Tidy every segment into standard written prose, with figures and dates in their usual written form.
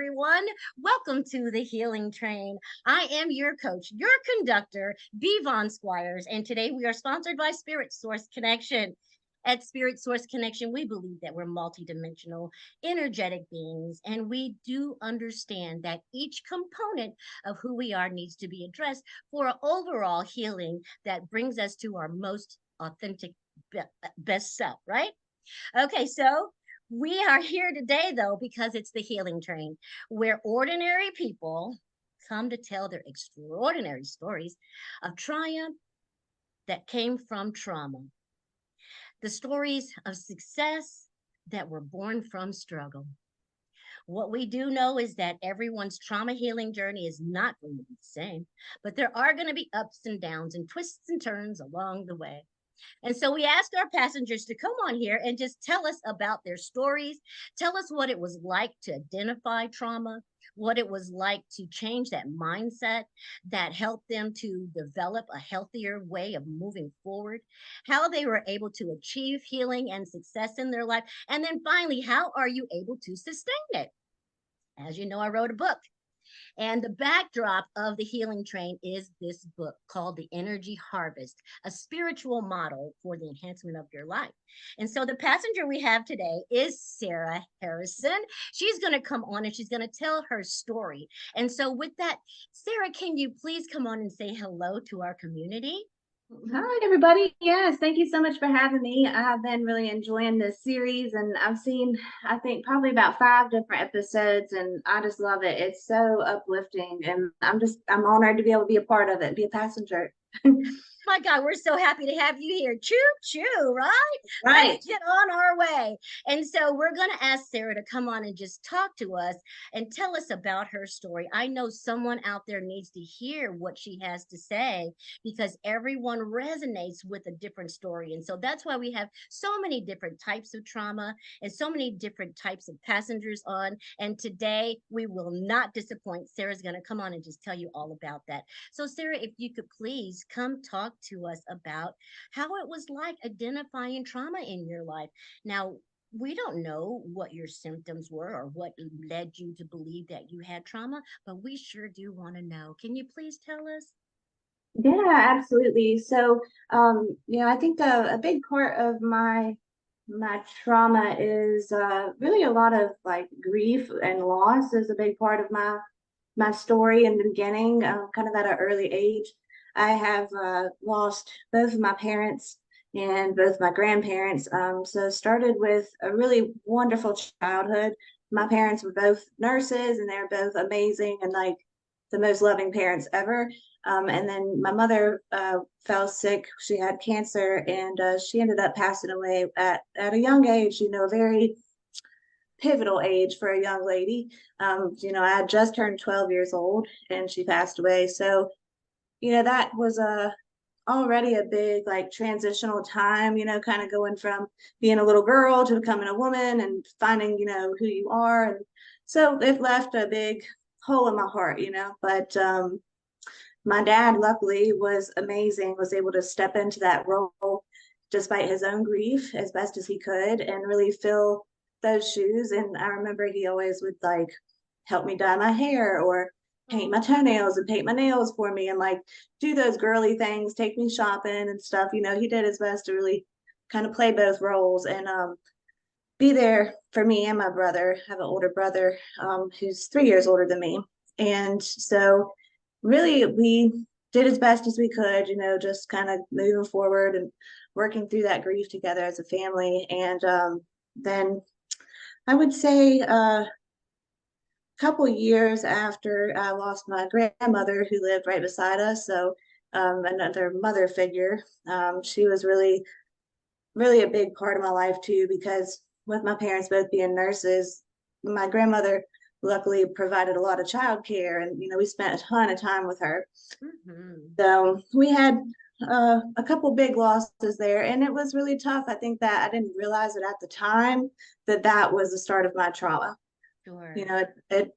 everyone. Welcome to the Healing Train. I am your coach, your conductor, B.Von Squires, and today we are sponsored by Spirit Source Connection. At Spirit Source Connection, we believe that we're multidimensional, energetic beings, and we do understand that each component of who we are needs to be addressed for an overall healing that brings us to our most authentic, best self, right? Okay, so we are here today, though, because it's the Healing Train, where ordinary people come to tell their extraordinary stories of triumph that came from trauma, the stories of success that were born from struggle. What we do know is that everyone's trauma healing journey is not going to be the same, but there are going to be ups and downs and twists and turns along the way. And so we asked our passengers to come on here and just tell us about their stories, tell us what it was like to identify trauma, what it was like to change that mindset that helped them to develop a healthier way of moving forward, how they were able to achieve healing and success in their life, and then finally, how are you able to sustain it? As you know, I wrote a book. And the backdrop of the Healing Train is this book called The Energy Harvest, a spiritual model for the enhancement of your life. And so the passenger we have today is Sarah Harrison. She's going to come on and she's going to tell her story. And so, with that, Sarah, can you please come on and say hello to our community? Hi, everybody. Yes, thank you so much for having me. I've been really enjoying this series, and I've seen, I think, probably about 5 different episodes, and I just love it. It's so uplifting, and I'm honored to be able to be a part of it, be a passenger. My God, we're so happy to have you here. Choo choo, right? Right. Let's get on our way. And so we're going to ask Sarah to come on and just talk to us and tell us about her story. I know someone out there needs to hear what she has to say because everyone resonates with a different story. And so that's why we have so many different types of trauma and so many different types of passengers on. And today we will not disappoint. Sarah's going to come on and just tell you all about that. So, Sarah, if you could please come talk to us about how it was like identifying trauma in your life. Now, we don't know what your symptoms were or what led you to believe that you had trauma, but we sure do want to know. Can you please tell us? Yeah, absolutely. So, I think a big part of my trauma is really a lot of like grief and loss is a big part of my story in the beginning, kind of at an early age. I have lost both of my parents and both my grandparents. So started with a really wonderful childhood. My parents were both nurses and they're both amazing and like the most loving parents ever. And then my mother fell sick. She had cancer and she ended up passing away at a young age, a very pivotal age for a young lady. I had just turned 12 years old and she passed away. So, that was already a big like transitional time, kind of going from being a little girl to becoming a woman and finding, who you are. And so it left a big hole in my heart, but my dad luckily was amazing, was able to step into that role despite his own grief as best as he could and really fill those shoes. And I remember he always would like help me dye my hair or paint my toenails and paint my nails for me and like do those girly things, take me shopping and stuff. He did his best to really kind of play both roles and be there for me and my brother. I have an older brother who's 3 years older than me. And so really we did as best as we could, just kind of moving forward and working through that grief together as a family. And then I would say a couple years after I lost my grandmother who lived right beside us, so another mother figure, she was really, really a big part of my life too, because with my parents both being nurses, my grandmother luckily provided a lot of childcare and, we spent a ton of time with her. Mm-hmm. So we had a couple big losses there and it was really tough. I think that I didn't realize it at the time that was the start of my trauma. Sure.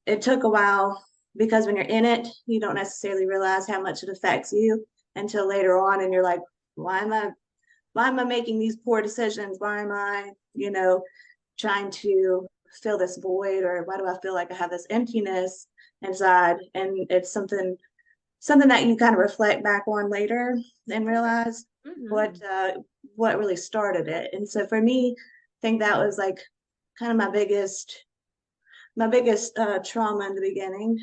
It took a while because when you're in it, you don't necessarily realize how much it affects you until later on. And you're like, why am I making these poor decisions? Why am I, trying to feel this void, or why do I feel like I have this emptiness inside? And it's something that you kind of reflect back on later and realize Mm-hmm. what really started it. And so for me, I think that was like kind of my biggest trauma in the beginning.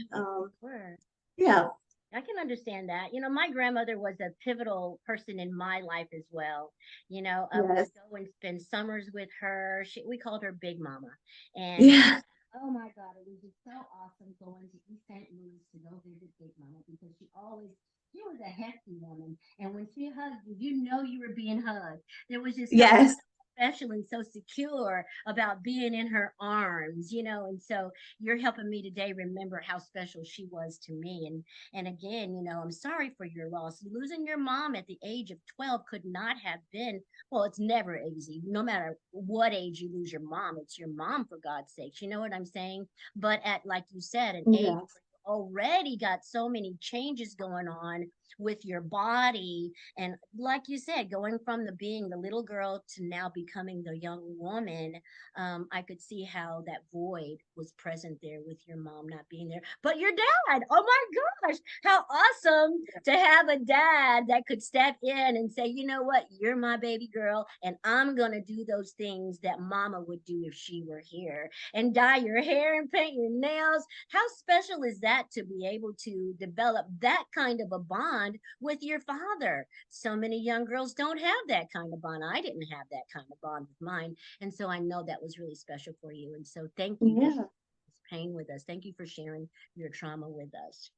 Sure. Yeah. I can understand that. My grandmother was a pivotal person in my life as well. We Yes. would go and spend summers with her. We called her Big Mama. And Yeah. oh my God, it was just so awesome going to East St. Louis to go visit Big Mama because she was a hefty woman. And when she hugged you, you were being hugged. There was just something Yes. special and so secure about being in her arms. And so you're helping me today remember how special she was to me. And again, I'm sorry for your loss. Losing your mom at the age of 12 could not have been, well, it's never easy. No matter what age you lose your mom, it's your mom, for God's sakes. You know what I'm saying? But at, like you said, an age Yes. where you already got so many changes going on with your body, and like you said, going from the being the little girl to now becoming the young woman, I could see how that void was present there with your mom not being there. But your dad, oh my gosh, how awesome to have a dad that could step in and say, you know what, you're my baby girl, and I'm going to do those things that mama would do if she were here, and dye your hair and paint your nails. How special is that to be able to develop that kind of a bond with your father? So many young girls don't have that kind of bond. I didn't have that kind of bond with mine. And so I know that was really special for you. And so thank you for Yeah. this pain with us. Thank you for sharing your trauma with us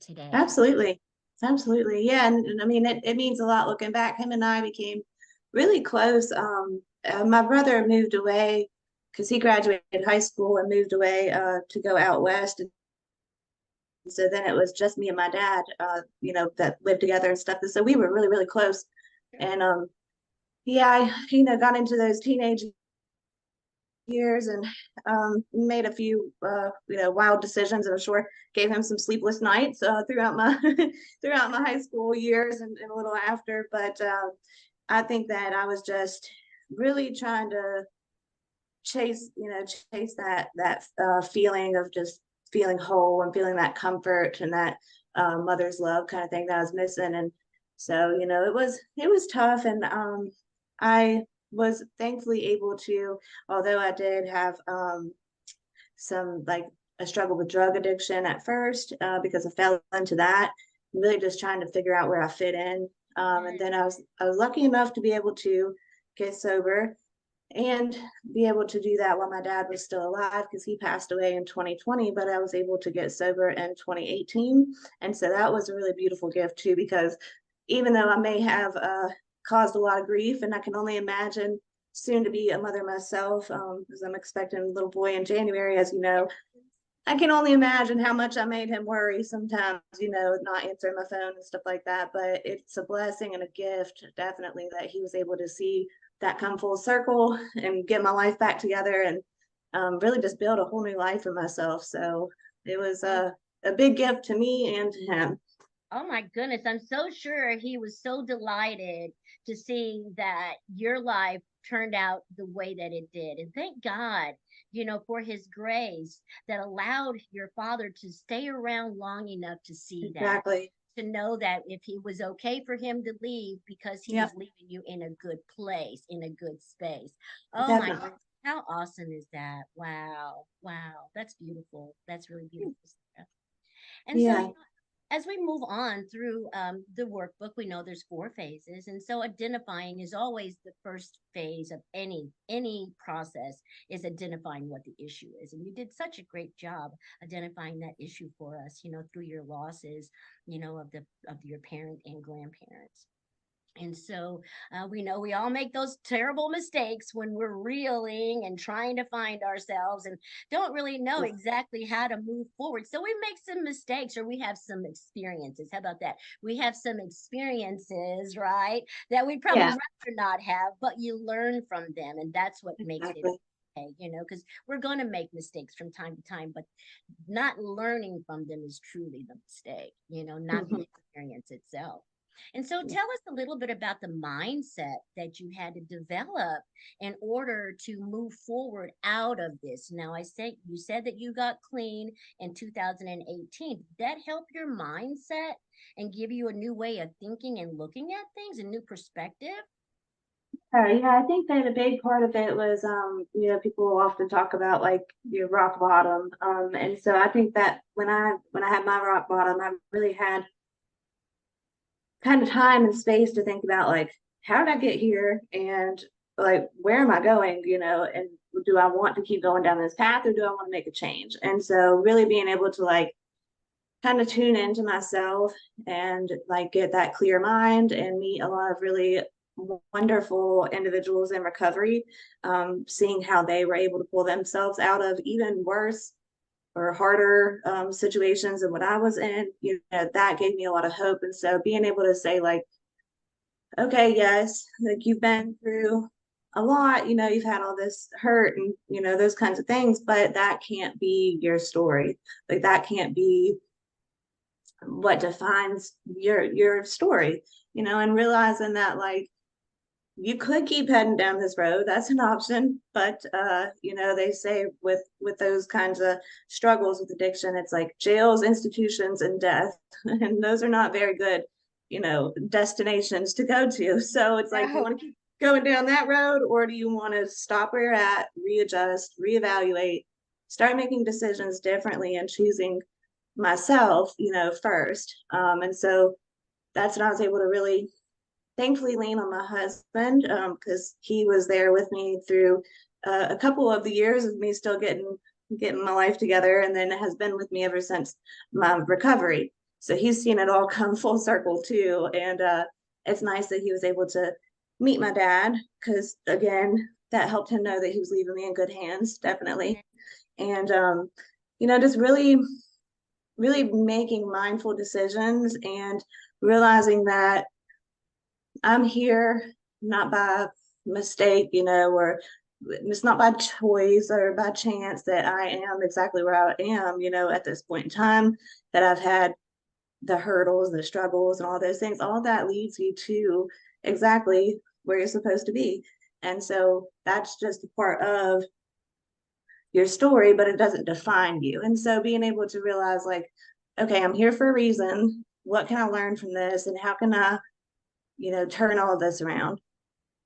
today. Absolutely. Absolutely. Yeah. And I mean, it means a lot looking back. Him and I became really close. My brother moved away because he graduated high school and moved away to go out west. And so then it was just me and my dad, that lived together and stuff. And so we were really, really close. And yeah, got into those teenage years and made a few wild decisions, and I'm sure gave him some sleepless nights throughout my throughout my high school years and a little after. But I think that I was just really trying to chase that feeling of just feeling whole and feeling that comfort and that mother's love kind of thing that I was missing. And so it was tough. And I was thankfully able to, although I did have some like a struggle with drug addiction at first because I fell into that, really just trying to figure out where I fit in. And then I was lucky enough to be able to get sober and be able to do that while my dad was still alive, because he passed away in 2020, but I was able to get sober in 2018. And so that was a really beautiful gift too, because even though I may have caused a lot of grief, and I can only imagine soon to be a mother myself, because I'm expecting a little boy in January, as you know, I can only imagine how much I made him worry sometimes, not answering my phone and stuff like that. But it's a blessing and a gift, definitely, that he was able to see that come full circle and get my life back together, and really just build a whole new life for myself. So it was a big gift to me and to him. Oh my goodness. I'm so sure he was so delighted to see that your life turned out the way that it did. And thank God, for his grace that allowed your father to stay around long enough to see that, Exactly. to know that if he was okay for him to leave because he was Yep. leaving you in a good place, in a good space. Oh my Definitely. goodness. How awesome is that? Wow. Wow. That's beautiful. That's really beautiful, Sarah. And so, Yeah. as we move on through the workbook, we know there's 4 phases, and so identifying is always the first phase of any process, is identifying what the issue is. And you did such a great job identifying that issue for us, through your losses, of your parent and grandparents. And so we know we all make those terrible mistakes when we're reeling and trying to find ourselves and don't really know exactly how to move forward. So we make some mistakes, or we have some experiences. How about that? We have some experiences, right? That we'd probably Yeah. rather not have, but you learn from them. And that's what makes it Exactly. okay, because we're going to make mistakes from time to time, but not learning from them is truly the mistake, not the Mhm. experience itself. And so tell us a little bit about the mindset that you had to develop in order to move forward out of this. Now, I said you said that you got clean in 2018. Did that help your mindset and give you a new way of thinking and looking at things, a new perspective? Yeah, I think that a big part of it was, people often talk about like your rock bottom. And so I think that when I had my rock bottom, I really had kind of time and space to think about like, how did I get here? And like, where am I going? And do I want to keep going down this path, or do I want to make a change? And so really being able to like kind of tune into myself and like get that clear mind and meet a lot of really wonderful individuals in recovery, seeing how they were able to pull themselves out of even worse or harder situations than what I was in, that gave me a lot of hope. And so being able to say like, okay, yes, like you've been through a lot, you've had all this hurt and, those kinds of things, but that can't be your story. Like that can't be what defines your story, and realizing that like you could keep heading down this road. That's an option. But they say with those kinds of struggles with addiction, it's like jails, institutions, and death. And those are not very good, destinations to go to. So it's like, you No. want to keep going down that road, or do you want to stop where you're at, readjust, reevaluate, start making decisions differently and choosing myself, first. And so that's when I was able to really thankfully lean on my husband, because he was there with me through a couple of the years of me still getting my life together, and then has been with me ever since my recovery. So he's seen it all come full circle too, and it's nice that he was able to meet my dad, because again, that helped him know that he was leaving me in good hands, definitely. And just really making mindful decisions and realizing that I'm here not by mistake, or it's not by choice or by chance that I am exactly where I am, at this point in time, that I've had the hurdles, the struggles, and all those things. All that leads you to exactly where you're supposed to be. And so that's just a part of your story, but it doesn't define you. And so being able to realize, like, okay, I'm here for a reason. What can I learn from this? And how can I, turn all of this around?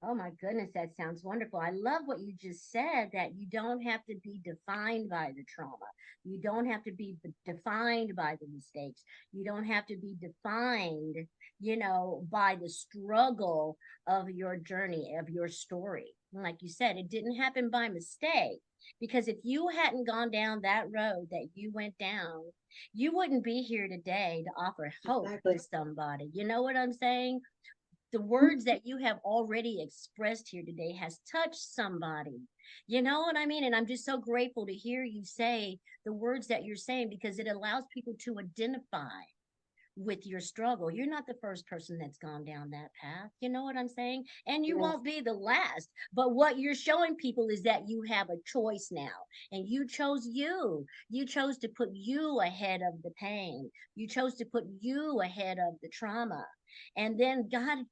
Oh my goodness, that sounds wonderful. I love what you just said, that you don't have to be defined by the trauma. You don't have to be defined by the mistakes. You don't have to be defined, by the struggle of your journey, of your story. And like you said, it didn't happen by mistake. Because if you hadn't gone down that road that you went down, you wouldn't be here today to offer hope Exactly. to somebody. You know what I'm saying? The words that you have already expressed here today has touched somebody. You know what I mean? And I'm just so grateful to hear you say the words that you're saying, because it allows people to identify with your struggle. You're not the first person that's gone down that path. You know what I'm saying? And you Yes. won't be the last. But what you're showing people is that you have a choice now. And you chose you. You chose to put you ahead of the pain. You chose to put you ahead of the trauma. And then God,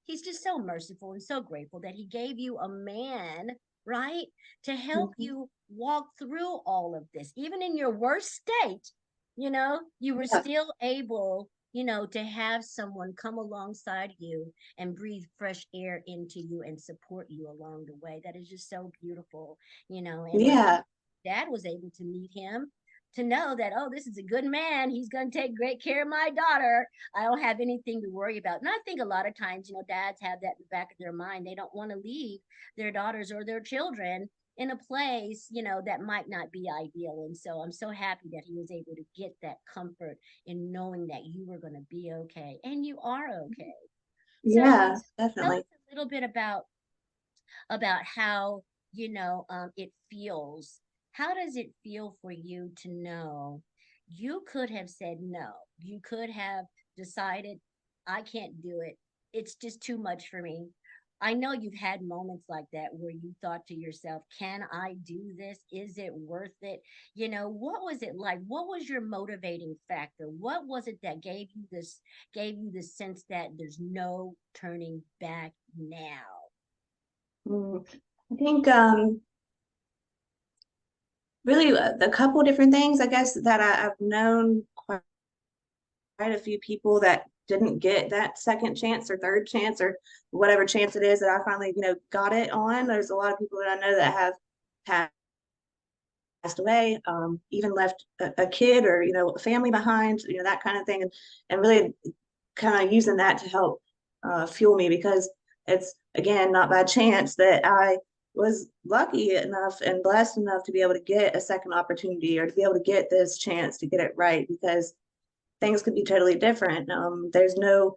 He's just so merciful and so grateful that He gave you a man, right, to help Mhm. you walk through all of this. Even in your worst state, you were Yeah. still able, to have someone come alongside you and breathe fresh air into you and support you along the way. That is just so beautiful, and like Yeah. dad was able to meet him, to know that, oh, this is a good man, he's going to take great care of my daughter, I don't have anything to worry about. And I think a lot of times, dads have that in the back of their mind. They don't want to leave their daughters or their children in a place, that might not be ideal. And so I'm so happy that he was able to get that comfort in knowing that you were going to be okay, and you are okay. So Yeah, tell us definitely. a little bit about how, it feels. How does it feel for you to know you could have said no? You could have decided, I can't do it, it's just too much for me, I know you've had moments like that where you thought to yourself, can I do this? Is it worth it? What was it like? What was your motivating factor? What was it that gave you this sense that there's no turning back now? Mm. I think really a couple different things, I guess, that I've known quite a few people that didn't get that second chance or third chance or whatever chance it is that I finally, got it on. There's a lot of people that I know that have passed away, even left a kid or, a family behind, that kind of thing. And really kind of using that to help fuel me, because it's, again, not by chance that I was lucky enough and blessed enough to be able to get a second opportunity or to be able to get this chance to get it right, because things could be totally different. There's no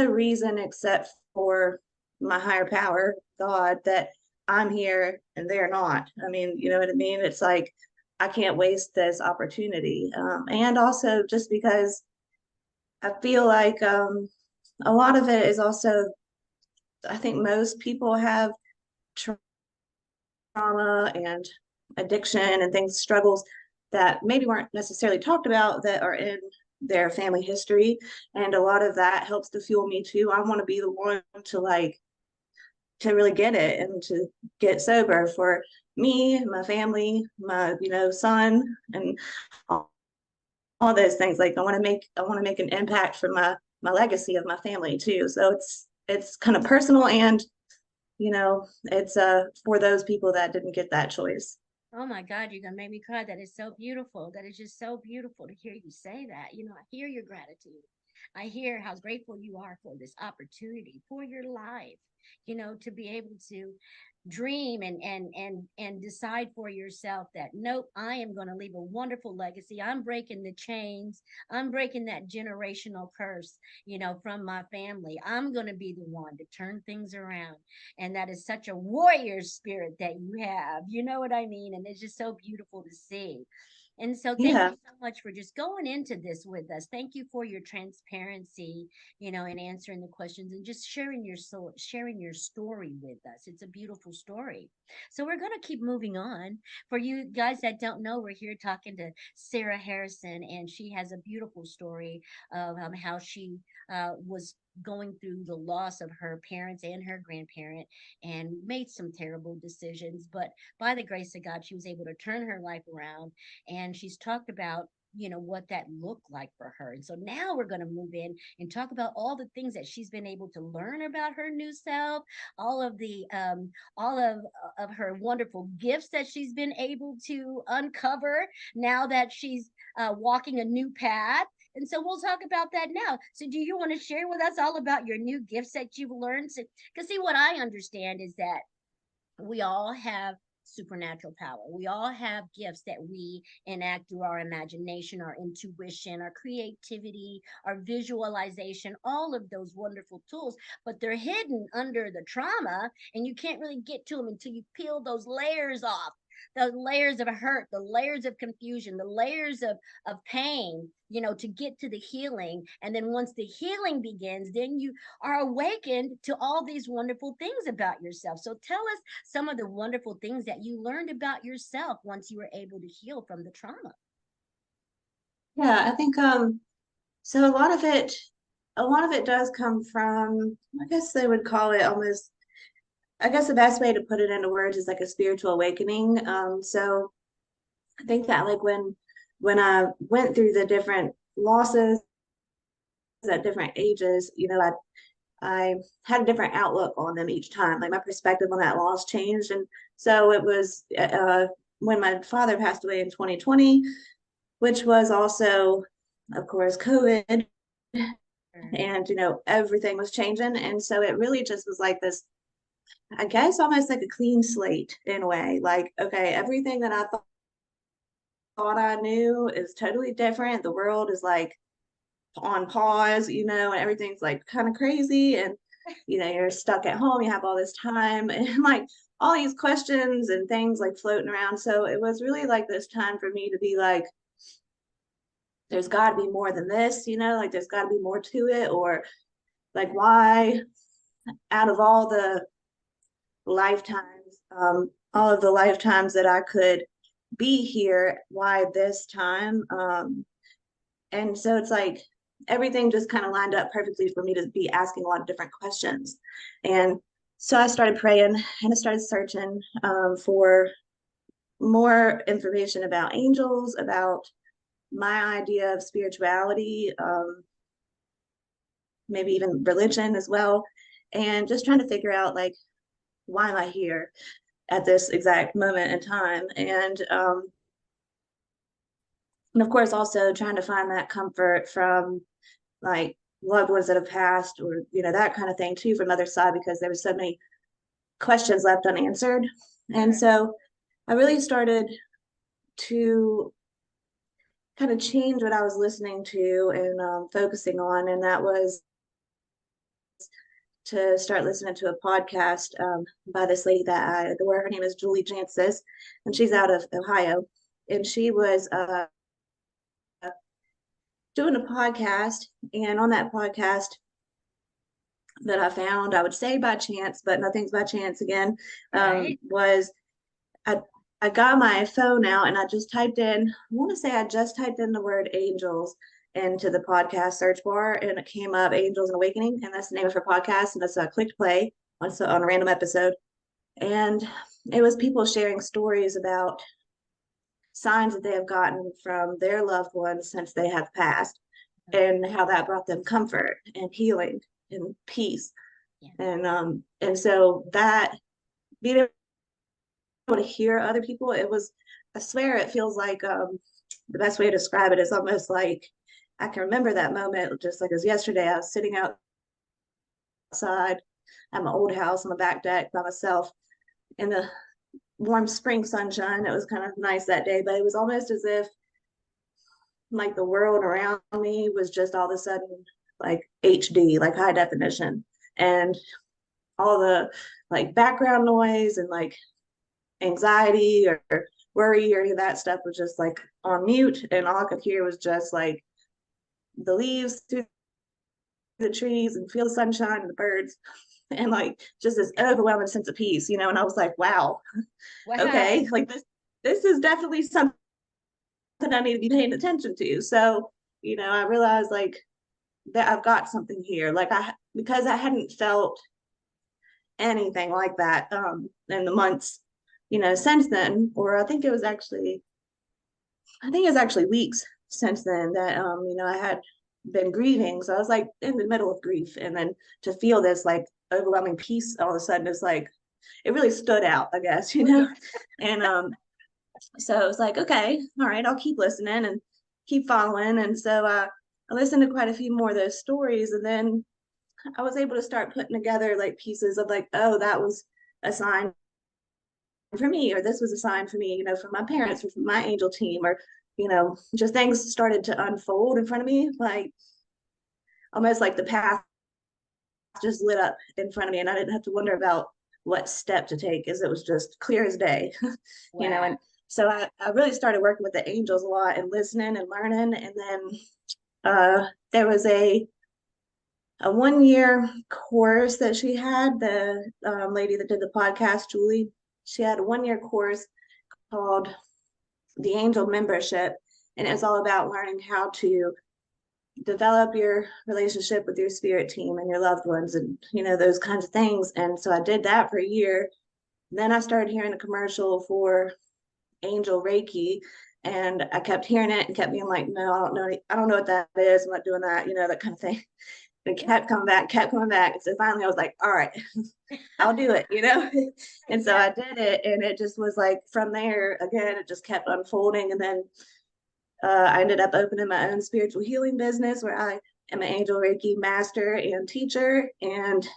reason except for my higher power, God, that I'm here and they're not. I mean, you know what I mean? It's like I can't waste this opportunity. And also just because I feel like a lot of it is also, I think most people have trauma and addiction and things, struggles that maybe weren't necessarily talked about that are in their family history. And a lot of that helps to fuel me too. I want to be the one to really get it and to get sober for me, my family, my, son, and all those things. Like I want to make an impact for my legacy of my family too. So it's kind of personal, and it's for those people that didn't get that choice. Oh my God, you're gonna make me cry. That is so beautiful. That is just so beautiful to hear you say that. I hear your gratitude. I hear how grateful you are for this opportunity, for your life, to be able to dream and decide for yourself that nope, I am going to leave a wonderful legacy. I'm breaking the chains. I'm breaking that generational curse, from my family. I'm going to be the one to turn things around. And that is such a warrior spirit that you have. You know what I mean? And it's just so beautiful to see. And so thank you Yeah. so much for just going into this with us. Thank you for your transparency, and answering the questions and just sharing your story with us. It's a beautiful story. So we're going to keep moving on. For you guys that don't know, we're here talking to Sarah Harrison, and she has a beautiful story of how she was going through the loss of her parents and her grandparent and made some terrible decisions, but by the grace of God she was able to turn her life around. And she's talked about what that looked like for her. And so now we're going to move in and talk about all the things that she's been able to learn about her new self, all of the all of her wonderful gifts that she's been able to uncover now that she's walking a new path. And so we'll talk about that now. So do you want to share with us all about your new gifts that you've learned? Because see, what I understand is that we all have supernatural power. We all have gifts that we enact through our imagination, our intuition, our creativity, our visualization, all of those wonderful tools, but they're hidden under the trauma, and you can't really get to them until you peel those layers off. The layers of hurt, the layers of confusion, the layers of pain, to get to the healing. And then once the healing begins, then you are awakened to all these wonderful things about yourself. So tell us some of the wonderful things that you learned about yourself once you were able to heal from the trauma. Yeah, I think so a lot of it does come from, I guess they would call it almost, I guess the best way to put it into words is like a spiritual awakening. So I think that like when I went through the different losses at different ages, I had a different outlook on them each time. Like my perspective on that loss changed. And so it was when my father passed away in 2020, which was also, of course, COVID, and everything was changing. And so it really just was like this, I guess, almost like a clean slate in a way. Like, okay, everything that I thought I knew is totally different. The world is like on pause, and everything's like kind of crazy. And, you're stuck at home, you have all this time and like all these questions and things like floating around. So it was really like this time for me to be like, there's got to be more than this, like there's got to be more to it, or like, why out of lifetimes, all of the lifetimes that I could be here, why this time? And so it's like everything just kind of lined up perfectly for me to be asking a lot of different questions. And so I started praying and I started searching for more information about angels, about my idea of spirituality, maybe even religion as well, and just trying to figure out like, why am I here at this exact moment in time? And of course, also trying to find that comfort from like loved ones that have passed, or that kind of thing too, from other side, because there were so many questions left unanswered. And so I really started to kind of change what I was listening to and focusing on, and that was to start listening to a podcast by this lady that I adore. Her name is Julie Jancis, and she's out of Ohio. And she was doing a podcast, and on that podcast that I found, I would say by chance, but nothing's by chance again, was I got my phone out and I just typed in, I want to say I just typed in the word angels into the podcast search bar, and it came up Angels and Awakening, and that's the name of her podcast. And so I clicked play on a random episode, and it was people sharing stories about signs that they have gotten from their loved ones since they have passed, and how that brought them comfort and healing and peace. And so that being able to hear other people, it was, I swear it feels like the best way to describe it is almost like I can remember that moment just like it was yesterday. I was sitting outside at my old house on the back deck by myself in the warm spring sunshine. It was kind of nice that day, but it was almost as if like the world around me was just all of a sudden like HD, like high definition, and all the like background noise and like anxiety or worry or any of that stuff was just like on mute, and all I could hear was just like the leaves through the trees and feel the sunshine and the birds, and like just this overwhelming sense of peace, and I was like, wow. Okay, like this is definitely something I need to be paying attention to. So I realized like that I've got something here, like because I hadn't felt anything like that in the months since then, or I think it was actually weeks since then that I had been grieving. So I was like in the middle of grief, and then to feel this like overwhelming peace all of a sudden, is like it really stood out, I guess. And so it was like, okay, all right, I'll keep listening and keep following. And so I listened to quite a few more of those stories, and then I was able to start putting together like pieces of like, oh, that was a sign for me, or this was a sign for me, from my parents or from my angel team, or just things started to unfold in front of me, like almost like the path just lit up in front of me, and I didn't have to wonder about what step to take, as it was just clear as day. And so I really started working with the angels a lot and listening and learning. And then there was a 1 year course that she had, the lady that did the podcast, Julie. She had a 1 year course called the Angel Membership, and it was all about learning how to develop your relationship with your spirit team and your loved ones, and those kinds of things. And so I did that for a year. Then I started hearing a commercial for Angel Rieke, and I kept hearing it and kept being like, no, I don't know what that is, I'm not doing that, that kind of thing. And kept coming back. And so finally I was like, all right, I'll do it, And so I did it, and it just was like, from there, again, it just kept unfolding. And then I ended up opening my own spiritual healing business, where I am an Angel Rieke master and teacher. And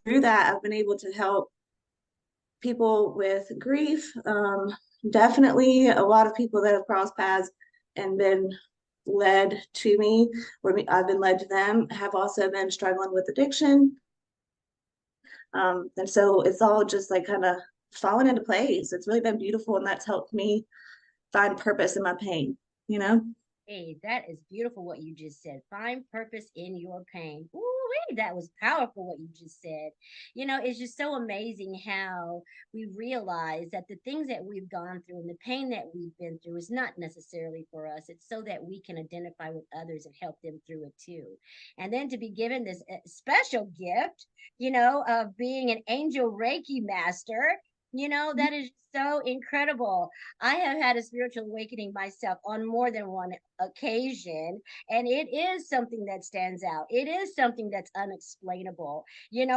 through that, I've been able to help people with grief. Definitely a lot of people that have crossed paths and been led to me, or I've been led to them, have also been struggling with addiction. And so it's all just like kind of fallen into place. It's really been beautiful, and that's helped me find purpose in my pain. Hey, that is beautiful what you just said. Find purpose in your pain. Ooh, that was powerful what you just said. It's just so amazing how we realize that the things that we've gone through and the pain that we've been through is not necessarily for us. It's so that we can identify with others and help them through it too. And then to be given this special gift, of being an angel Reiki master, that is so incredible. I have had a spiritual awakening myself on more than one occasion, and it is something that stands out. It is something that's unexplainable,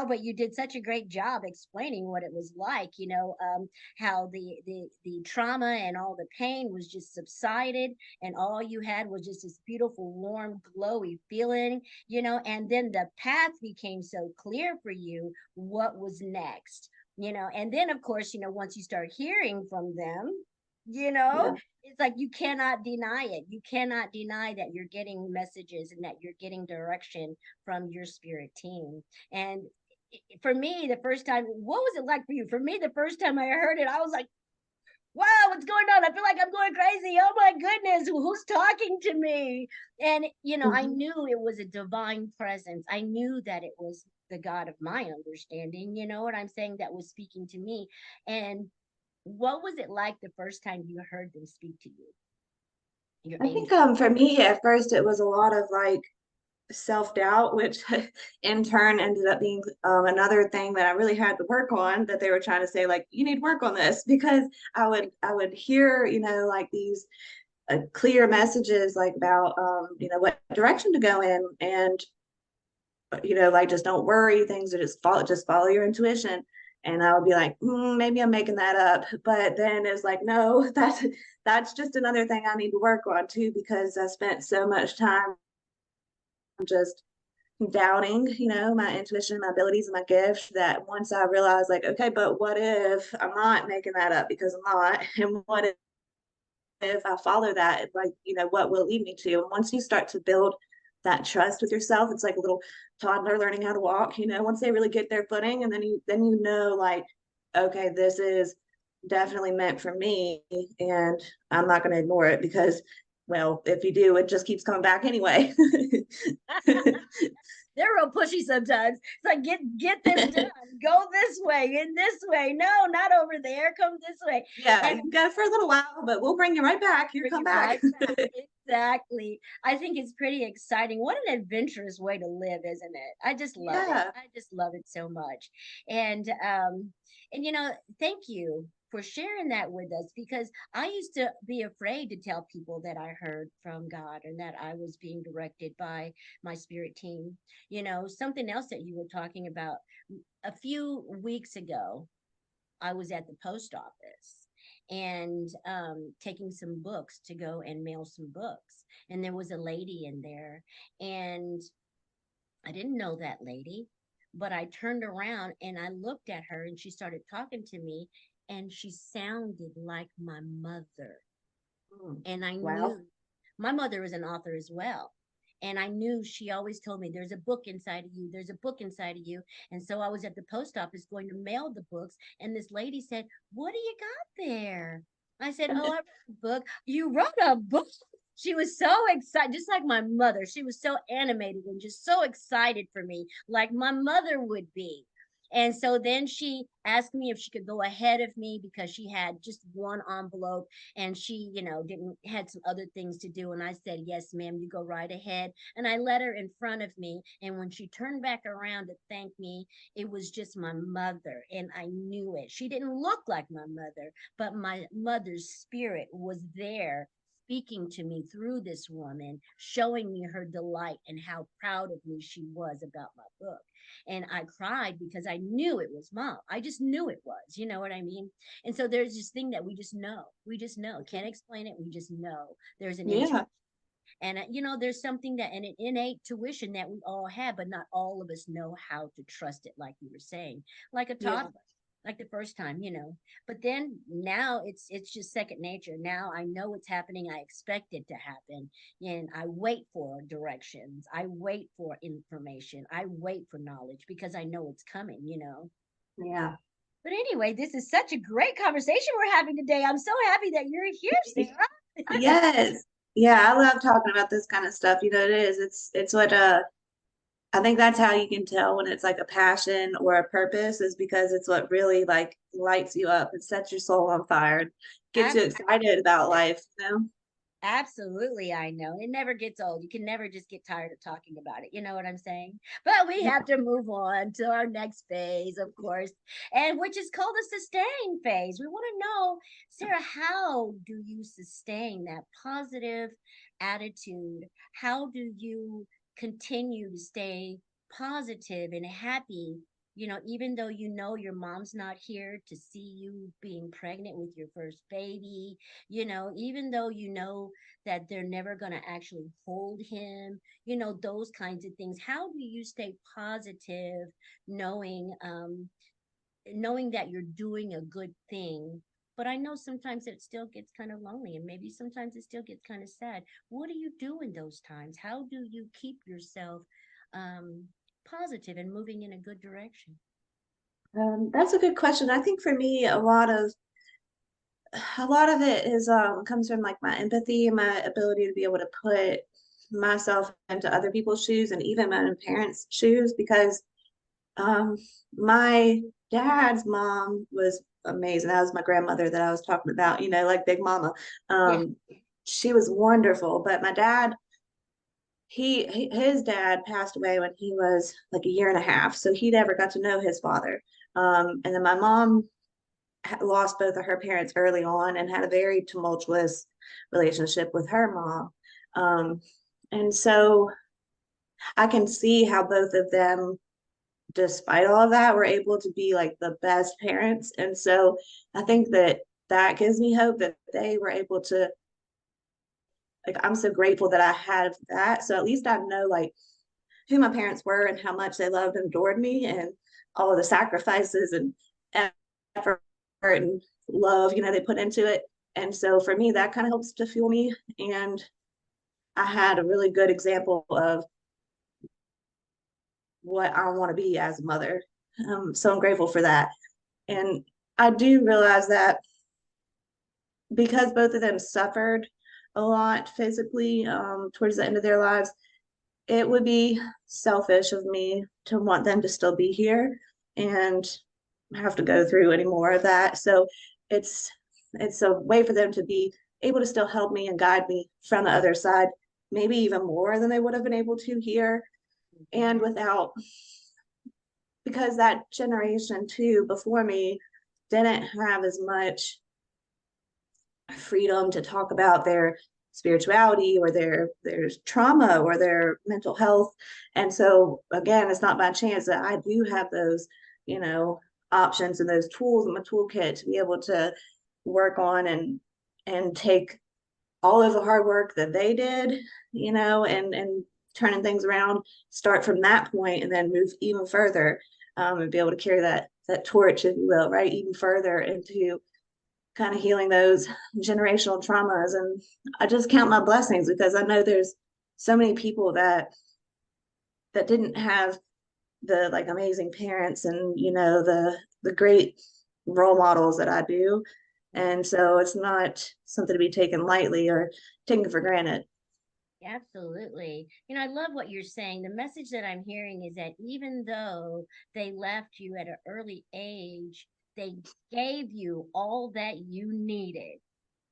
but you did such a great job explaining what it was like, how the trauma and all the pain was just subsided, and all you had was just this beautiful, warm, glowy feeling, and then the path became so clear for you what was next. And then of course, once you start hearing from them, you know, Yeah. it's like you cannot deny it. You cannot deny that you're getting messages and that you're getting direction from your spirit team. And for me, the first time, what was it like for you? For me, the first time I heard it, I was like, wow, what's going on? I feel like I'm going crazy. Oh my goodness, who's talking to me? And, I Mhm. knew it was a divine presence. I knew that it was the God of my understanding, you know what I'm saying, that was speaking to me. And what was it like the first time you heard them speak to you, your I think angel? for me at first it was a lot of like self-doubt, which in turn ended up being another thing that I really had to work on, that they were trying to say like you need to work on this, because I would hear, like these clear messages like about what direction to go in, and like just don't worry, things are just follow your intuition. And I would be like, maybe I'm making that up. But then it's like, no, that's just another thing I need to work on too, because I spent so much time just doubting, my intuition, my abilities, and my gifts, that once I realized like, okay, but what if I'm not making that up, because I'm not, and what if I follow that, like, what will it lead me to? And once you start to build that trust with yourself, it's like a little toddler learning how to walk, once they really get their footing, and then like, okay, this is definitely meant for me, and I'm not going to ignore it, because, well, if you do, it just keeps coming back anyway. They're real pushy sometimes. It's like get this done. Go this way, in this way. No, not over there. Come this way. Yeah, And you got it for a little while, but we'll bring you right back. You bring come it back. right back. Exactly. I think it's pretty exciting. What an adventurous way to live, isn't it? I just love it. Yeah. I just love it so much. And thank you for sharing that with us, because I used to be afraid to tell people that I heard from God and that I was being directed by my spirit team. Something else that you were talking about a few weeks ago, I was at the post office and taking some books to go and mail some books. And there was a lady in there, and I didn't know that lady, but I turned around and I looked at her, and she started talking to me, and she sounded like my mother. And I Wow. knew my mother is an author as well. And I knew she always told me, there's a book inside of you, there's a book inside of you. And so I was at the post office going to mail the books. And this lady said, what do you got there? I said, oh, I wrote a book. You wrote a book? She was so excited, just like my mother. She was so animated and just so excited for me, like my mother would be. And so then she asked me if she could go ahead of me because she had just one envelope, and she, didn't had some other things to do. And I said, yes, ma'am, you go right ahead. And I let her in front of me. And when she turned back around to thank me, it was just my mother. And I knew it. She didn't look like my mother, but my mother's spirit was there, speaking to me through this woman, showing me her delight and how proud of me she was about my book. And I cried because I knew it was mom. I just knew it was, you know what I mean? And so there's this thing that we just know. We just know. Can't explain it. We just know. There's an intuition. Yeah. And, there's something that an innate tuition that we all have, but not all of us know how to trust it, like you were saying, like a Yeah. toddler, like the first time, But then now it's just second nature. Now I know what's happening. I expect it to happen, and I wait for directions. I wait for information. I wait for knowledge because I know it's coming. Yeah. But anyway, this is such a great conversation we're having today. I'm so happy that you're here, Sarah. Yes. Yeah, I love talking about this kind of stuff. It is. It's what I think that's how you can tell when it's like a passion or a purpose, is because it's what really like lights you up and sets your soul on fire, and gets you excited about life. Absolutely, I know. It never gets old. You can never just get tired of talking about it. You know what I'm saying? But we have to move on to our next phase, of course, and which is called the sustain phase. We want to know, Sarah, how do you sustain that positive attitude? How do you continue to stay positive and happy? Even though your mom's not here to see you being pregnant with your first baby, even though that they're never going to actually hold him, those kinds of things. How do you stay positive, knowing knowing that you're doing a good thing? But I know sometimes it still gets kind of lonely, and maybe sometimes it still gets kind of sad. What do you do in those times? How do you keep yourself um, positive and moving in a good direction? That's a good question. I think for me, a lot of it is comes from like my empathy and my ability to be able to put myself into other people's shoes and even my own parents' shoes, because um my dad's mom was amazing. That was my grandmother that I was talking about, like Big Mama. Yeah. She was wonderful, but my dad, his dad passed away when he was like a year and a half, so he never got to know his father. And then my mom lost both of her parents early on and had a very tumultuous relationship with her mom. And so I can see how both of them, despite all of that, were able to be like the best parents. And so I think that gives me hope that they were able to, like, I'm so grateful that I had that. So at least I know like who my parents were and how much they loved and adored me, and all of the sacrifices and effort and love, they put into it. And so for me, that kind of helps to fuel me. And I had a really good example of what I want to be as a mother. So I'm grateful for that. And I do realize that because both of them suffered a lot physically towards the end of their lives, it would be selfish of me to want them to still be here and have to go through any more of that. So it's it's a way for them to be able to still help me and guide me from the other side, maybe even more than they would have been able to here. And without, because that generation too before me didn't have as much freedom to talk about their spirituality or their trauma or their mental health. And so again, it's not by chance that I do have those, options and those tools in my toolkit to be able to work on and take all of the hard work that they did, and turning things around, start from that point and then move even further, and be able to carry that torch, if you will, right, even further into kind of healing those generational traumas. And I just count my blessings because I know there's so many people that didn't have the like amazing parents and the great role models that I do. And so it's not something to be taken lightly or taken for granted. Absolutely. I love what you're saying. The message that I'm hearing is that even though they left you at an early age, they gave you all that you needed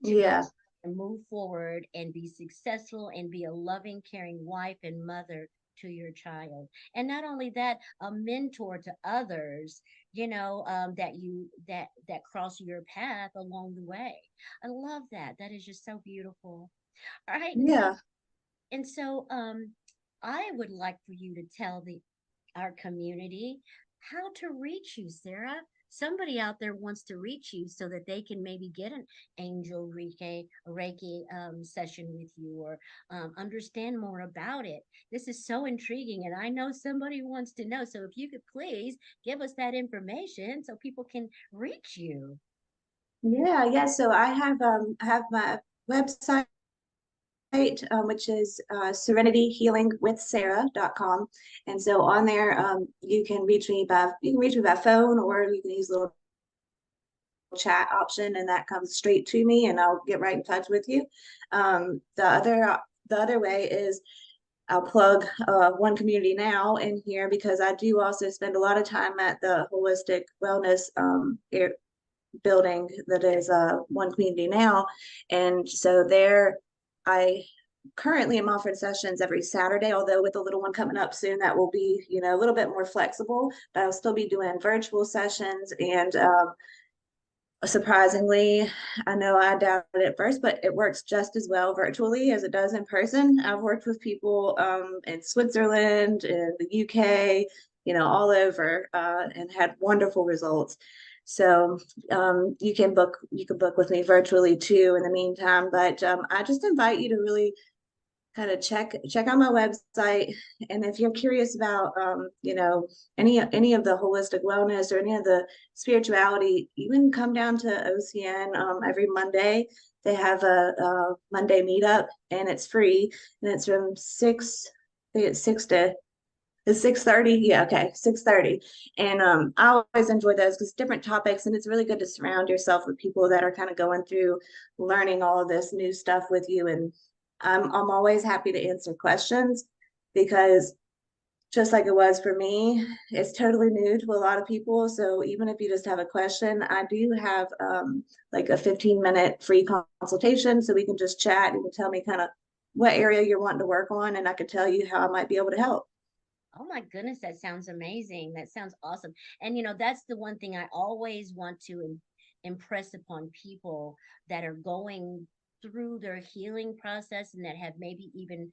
to be Yeah. able to move forward and be successful and be a loving, caring wife and mother to your child. And not only that, a mentor to others, that cross your path along the way. I love that. That is just so beautiful. All right. Yeah. And so I would like for you to tell the our community how to reach you, Sarah. Somebody out there wants to reach you so that they can maybe get an Angel Reiki session with you, or understand more about it. This is so intriguing, and I know somebody wants to know. So if you could please give us that information so people can reach you. Yeah. So I have my website, which is serenityhealingwithsarah.com. And so on there, you can reach me by phone, or you can use a little chat option, and that comes straight to me, and I'll get right in touch with you. The other way is I'll plug One Community Now in here, because I do also spend a lot of time at the holistic wellness building that is One Community Now. And so there, I currently am offering sessions every Saturday, although with the little one coming up soon, that will be, a little bit more flexible, but I'll still be doing virtual sessions. And surprisingly, I know I doubted it at first, but it works just as well virtually as it does in person. I've worked with people in Switzerland, in the UK, all over, and had wonderful results. So you can book with me virtually too in the meantime. But I just invite you to really kind of check out my website. And if you're curious about any of the holistic wellness or any of the spirituality, you can come down to OCN every Monday. They have a Monday meetup, and it's free, and it's from 6, I think it's 6 to it's 6:30. Yeah, okay, 6:30. And I always enjoy those because different topics, and it's really good to surround yourself with people that are kind of going through learning all of this new stuff with you. And I'm always happy to answer questions, because just like it was for me, it's totally new to a lot of people. So even if you just have a question, I do have like a 15-minute free consultation, so we can just chat. You can tell me kind of what area you're wanting to work on, and I can tell you how I might be able to help. Oh my goodness, that sounds amazing. That sounds awesome. And that's the one thing I always want to impress upon people that are going through their healing process and that have maybe even,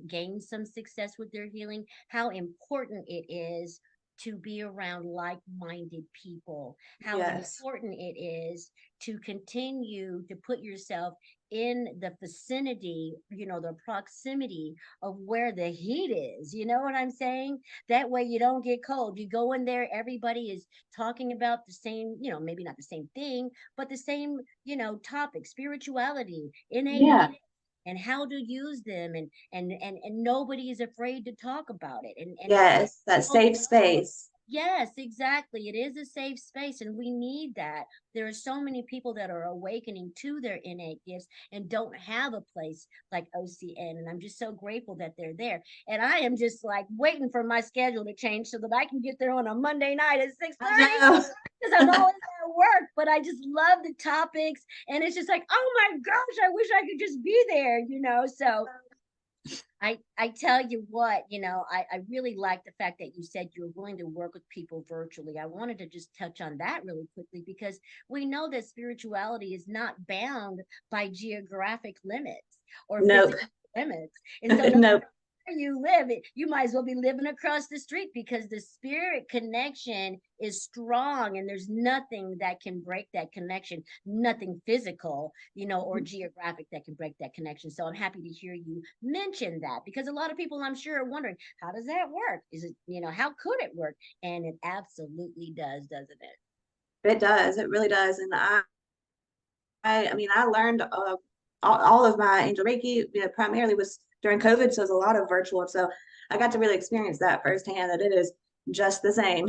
gained some success with their healing, how important it is to be around like-minded people, how Yes. important it is to continue to put yourself in the vicinity, the proximity of where the heat is. You know what I'm saying? That way you don't get cold. You go in there, everybody is talking about the same, maybe not the same thing, but the same, topic, spirituality, innate Yeah. gifts, and how to use them, and nobody is afraid to talk about it. And Yes. That people safe space. Yes, exactly. It is a safe space, and we need that. There are so many people that are awakening to their innate gifts and don't have a place like OCN. And I'm just so grateful that they're there. And I am just like waiting for my schedule to change so that I can get there on a Monday night at I 6:30 know. because I'm always at work. But I just love the topics. And it's just like, oh my gosh, I wish I could just be there. So I tell you what, I really like the fact that you said you're willing to work with people virtually. I wanted to just touch on that really quickly because we know that spirituality is not bound by geographic limits or Nope. physical limits. And so no Nope. you live it, you might as well be living across the street because the spirit connection is strong and there's nothing that can break that connection, nothing physical, or geographic that can break that connection. So I'm happy to hear you mention that because a lot of people I'm sure are wondering, how does that work? Is it, how could it work? And it absolutely does, doesn't it? It does. It really does. And I mean, I learned all of my Angel Reiki, primarily was during COVID, so it was a lot of virtual. So I got to really experience that firsthand, that it is just the same.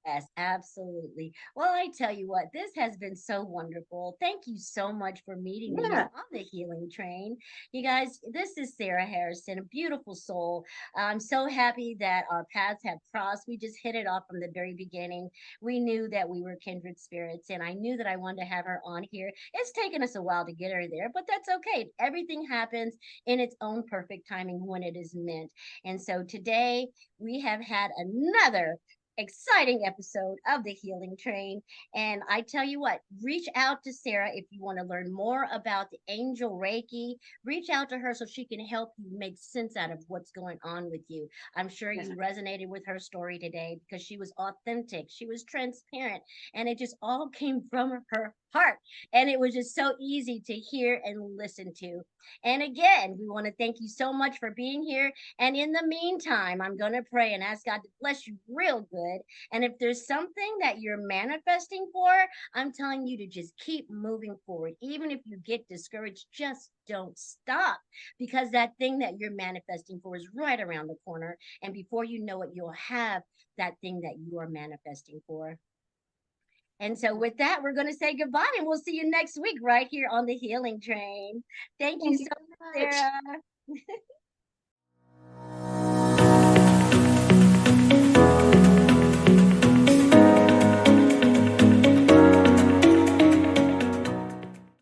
Yes, absolutely. Well, I tell you what, this has been so wonderful. Thank you so much for meeting me here Yeah. on the Healing Train. You guys, this is Sarah Harrison, a beautiful soul. I'm so happy that our paths have crossed. We just hit it off from the very beginning. We knew that we were kindred spirits, and I knew that I wanted to have her on here. It's taken us a while to get her there, but that's okay. Everything happens in its own perfect timing when it is meant. And so today we have had another exciting episode of the Healing Train. And I tell you what, reach out to Sarah if you want to learn more about the Angel Reiki. Reach out to her so she can help you make sense out of what's going on with you. I'm sure Yeah. you resonated with her story today because she was authentic, she was transparent, and it just all came from her heart. And it was just so easy to hear and listen to. And again, we want to thank you so much for being here. And in the meantime, I'm going to pray and ask God to bless you real good. And if there's something that you're manifesting for, I'm telling you to just keep moving forward. Even if you get discouraged, just don't stop because that thing that you're manifesting for is right around the corner. And before you know it, you'll have that thing that you are manifesting for. And so with that, we're going to say goodbye and we'll see you next week right here on the Healing Train. Thank you Thank you so so much, much. Sarah.